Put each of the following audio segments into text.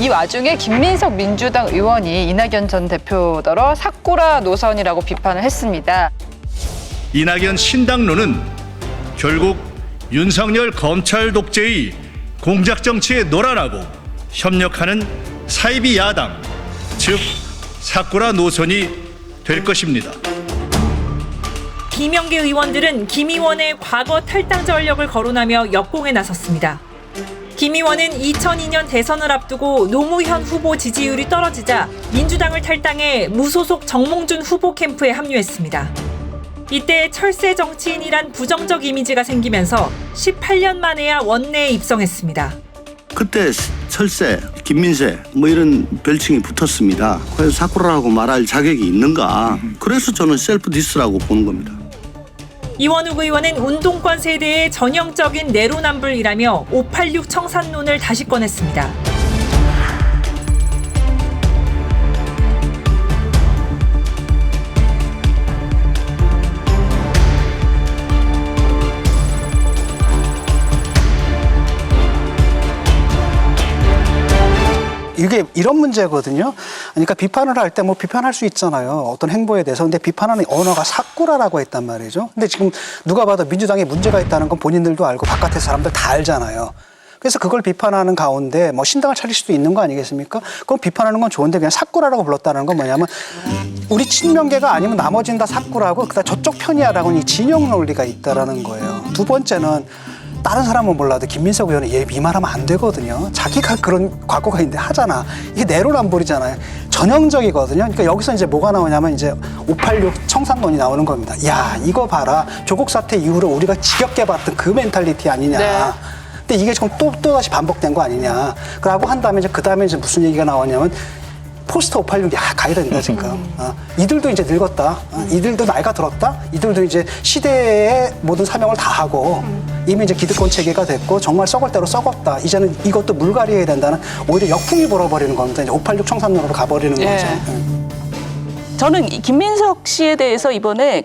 이 와중에 김민석 민주당 의원이 이낙연 전 대표더러 사꾸라 노선이라고 비판을 했습니다. 이낙연 신당론은 결국 윤석열 검찰 독재의 공작 정치에 놀아나고 협력하는 사이비 야당, 즉 사꾸라 노선이 될 것입니다. 비명계 의원들은 김 의원의 과거 탈당 전력을 거론하며 역공에 나섰습니다. 김 의원은 2002년 대선을 앞두고 노무현 후보 지지율이 떨어지자 민주당을 탈당해 무소속 정몽준 후보 캠프에 합류했습니다. 이때 철새 정치인이란 부정적 이미지가 생기면서 18년 만에야 원내에 입성했습니다. 그때 철새, 김민세 뭐 이런 별칭이 붙었습니다. 그래서 사쿠라라고 말할 자격이 있는가? 그래서 저는 셀프 디스라고 보는 겁니다. 이원욱 의원은 운동권 세대의 전형적인 내로남불이라며 586 청산론을 다시 꺼냈습니다. 이게 이런 문제거든요. 그러니까 비판을 할 때 뭐 비판할 수 있잖아요. 어떤 행보에 대해서. 근데 비판하는 언어가 사꾸라라고 했단 말이죠. 근데 지금 누가 봐도 민주당에 문제가 있다는 건 본인들도 알고 바깥에 사람들 다 알잖아요. 그래서 그걸 비판하는 가운데 뭐 신당을 차릴 수도 있는 거 아니겠습니까? 그럼 비판하는 건 좋은데 그냥 사꾸라라고 불렀다는 건 뭐냐면 우리 친명계가 아니면 나머지는 다 사꾸라고 그다음 저쪽 편이야라고는 이 진영 논리가 있다라는 거예요. 두 번째는 다른 사람은 몰라도 김민석 의원은 얘 이 말하면 안 되거든요. 자기가 그런 과거가 있는데 하잖아. 이게 내로남불이잖아요. 전형적이거든요. 그러니까 여기서 이제 뭐가 나오냐면 이제 586 청산론이 나오는 겁니다. 야, 이거 봐라. 조국 사태 이후로 우리가 지겹게 봤던 그 멘탈리티 아니냐. 네. 근데 이게 지금 또다시 반복된 거 아니냐. 그러고 한 다음에 이제 그 다음에 이제 무슨 얘기가 나오냐면 포스트 586, 가야 된다, 지금. 이들도 이제 늙었다. 이들도 나이가 들었다. 이들도 이제 시대의 모든 사명을 다 하고 이미 이제 기득권 체계가 됐고 정말 썩을 대로 썩었다. 이제는 이것도 물갈이해야 된다는 오히려 역풍이 불어버리는 겁니다. 이제 586 청산론으로 가버리는 거죠. 저는 김민석 씨에 대해서 이번에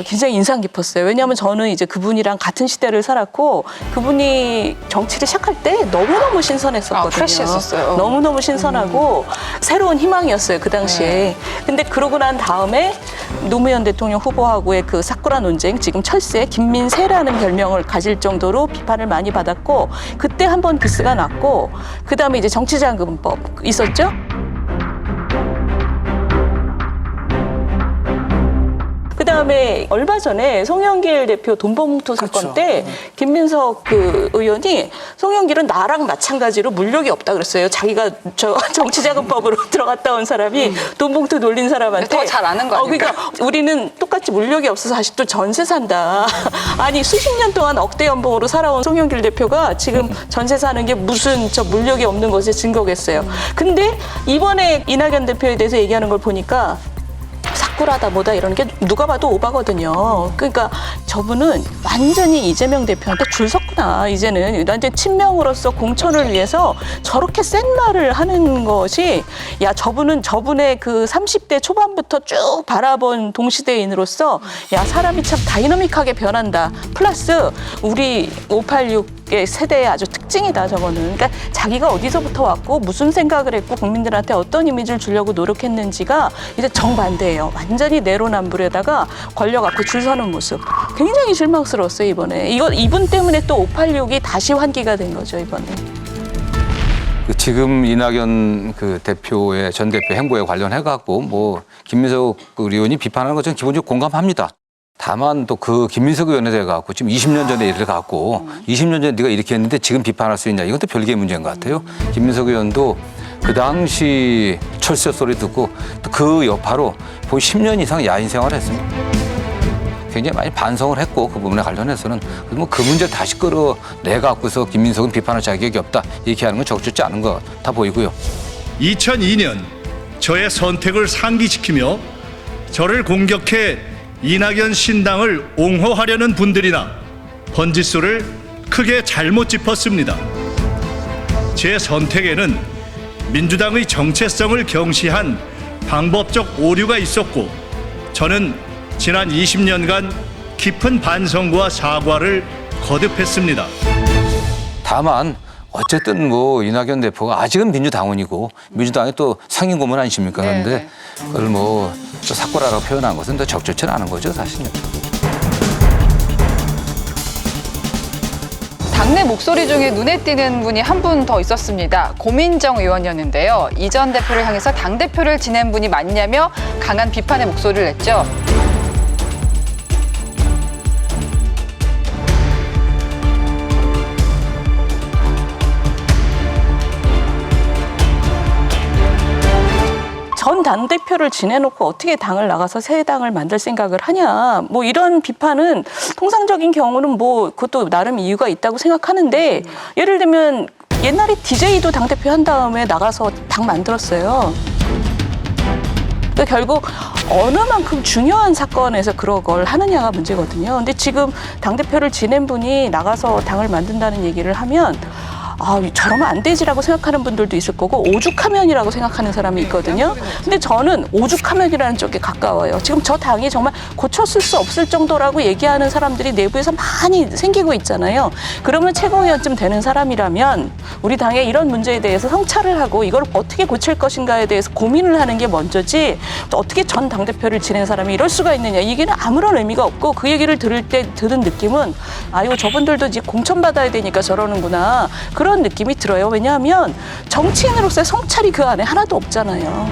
굉장히 인상 깊었어요. 왜냐하면 저는 이제 그분이랑 같은 시대를 살았고 그분이 정치를 시작할 때 너무너무 신선했었거든요. 프레시했었어요. 너무너무 신선하고 새로운 희망이었어요. 그 당시에. 근데 그러고 난 다음에 노무현 대통령 후보하고의 그 사쿠라 논쟁, 지금 철새, 김민세라는 별명을 가질 정도로 비판을 많이 받았고 그때 한번 기스가 났고 그다음에 이제 정치자금법 있었죠. 그다음에 얼마 전에 송영길 대표 돈봉투 사건 그렇죠. 때 김민석 의원이 송영길은 나랑 마찬가지로 물욕이 없다 그랬어요. 자기가 정치자금법으로 들어갔다 온 사람이 돈봉투 놀린 사람한테 더 잘 아는 거 아닐까? 그러니까 우리는 똑같이 물욕이 없어서 아직도 전세 산다. 아니 수십 년 동안 억대 연봉으로 살아온 송영길 대표가 지금 전세 사는 게 무슨 물욕이 없는 것의 증거겠어요. 근데 이번에 이낙연 대표에 대해서 얘기하는 걸 보니까 사꾸라다 뭐다 이런 게 누가 봐도 오바거든요. 그러니까 저분은 완전히 이재명 대표한테 줄 섰구나. 이제는 완전 친명으로서 공천을 위해서 저렇게 센 말을 하는 것이 야 저분은 저분의 그 30대 초반부터 쭉 바라본 동시대인으로서 야 사람이 참 다이너믹하게 변한다. 플러스 우리 586의 세대의 아주 특징이다 저거는. 그러니까 자기가 어디서부터 왔고 무슨 생각을 했고 국민들한테 어떤 이미지를 주려고 노력했는지가 이제 정반대예요. 완전히 내로남불에다가 권력 앞에 줄 서는 모습. 굉장히 실망스러웠어요, 이번에. 이분 때문에 또 586이 다시 환기가 된 거죠, 이번에. 지금 이낙연 대표의 전 대표 행보에 관련해갖고 뭐 김민석 의원이 비판하는 것은 기본적으로 공감합니다. 다만 또 그 김민석 의원에 대해 갖고 지금 20년 전에 일을 갖고 20년 전에 네가 이렇게 했는데 지금 비판할 수 있냐. 이건 또 별개의 문제인 것 같아요. 김민석 의원도 그 당시 철새 소리 듣고 그 여파로 거의 10년 이상 야인 생활을 했습니다. 굉장히 많이 반성을 했고 그 부분에 관련해서는 뭐 그 문제를 다시 끌어내갖고서 김민석은 비판할 자격이 없다 이렇게 하는 건 적절치 않은 것 같아 보이고요. 2002년 저의 선택을 상기시키며 저를 공격해 이낙연 신당을 옹호하려는 분들이나 번짓수를 크게 잘못 짚었습니다. 제 선택에는 민주당의 정체성을 경시한 방법적 오류가 있었고 저는 지난 20년간 깊은 반성과 사과를 거듭했습니다. 다만 어쨌든 뭐 이낙연 대표가 아직은 민주당원이고 민주당의 또 상임 고문 아니십니까? 네, 그런데 네. 그걸 뭐 사고라고 표현한 것은 더 적절치 않은 거죠, 사실은. 당내 목소리 중에 눈에 띄는 분이 한 분 더 있었습니다. 고민정 의원이었는데요. 이 전 대표를 향해서 당대표를 지낸 분이 맞냐며 강한 비판의 목소리를 냈죠. 전 당대표를 지내놓고 어떻게 당을 나가서 새 당을 만들 생각을 하냐. 뭐 이런 비판은 통상적인 경우는 뭐 그것도 나름 이유가 있다고 생각하는데 예를 들면 옛날에 DJ도 당대표 한 다음에 나가서 당 만들었어요. 그러니까 결국 어느 만큼 중요한 사건에서 그런 걸 하느냐가 문제거든요. 근데 지금 당대표를 지낸 분이 나가서 당을 만든다는 얘기를 하면 저러면 안 되지라고 생각하는 분들도 있을 거고 오죽하면이라고 생각하는 사람이 있거든요. 근데 저는 오죽하면이라는 쪽에 가까워요. 지금 저 당이 정말 고쳤을 수 없을 정도라고 얘기하는 사람들이 내부에서 많이 생기고 있잖아요. 그러면 최고위원쯤 되는 사람이라면 우리 당의 이런 문제에 대해서 성찰을 하고 이걸 어떻게 고칠 것인가에 대해서 고민을 하는 게 먼저지 또 어떻게 전 당대표를 지낸 사람이 이럴 수가 있느냐. 이 얘기는 아무런 의미가 없고 그 얘기를 들을 때 드는 느낌은 이거 저분들도 이제 공천받아야 되니까 저러는구나. 그런 느낌이 들어요. 왜냐하면 정치인으로서의 성찰이 그 안에 하나도 없잖아요.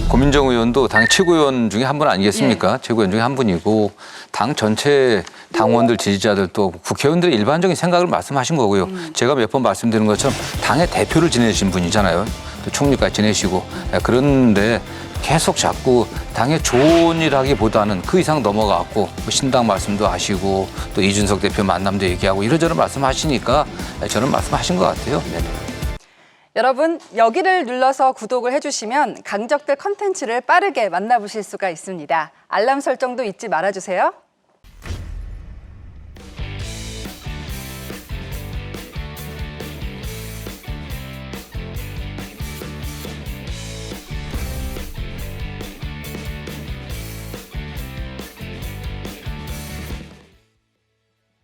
고민정 의원도 당 최고위원 중에 한 분 아니겠습니까? 최고위원 중에 한 분이고 당 전체 당원들 지지자들 또 국회의원들의 일반적인 생각을 말씀하신 거고요. 제가 몇 번 말씀드린 것처럼 당의 대표를 지내신 분이잖아요. 또 총리까지 지내시고 그런데 계속 자꾸 당의 조언이라기보다는 그 이상 넘어가고 신당 말씀도 하시고 또 이준석 대표 만남도 얘기하고 이러저러 말씀하시니까 저는 말씀하신 것 같아요. 네. 여러분, 여기를 눌러서 구독을 해주시면 강적들 컨텐츠를 빠르게 만나보실 수가 있습니다. 알람 설정도 잊지 말아주세요.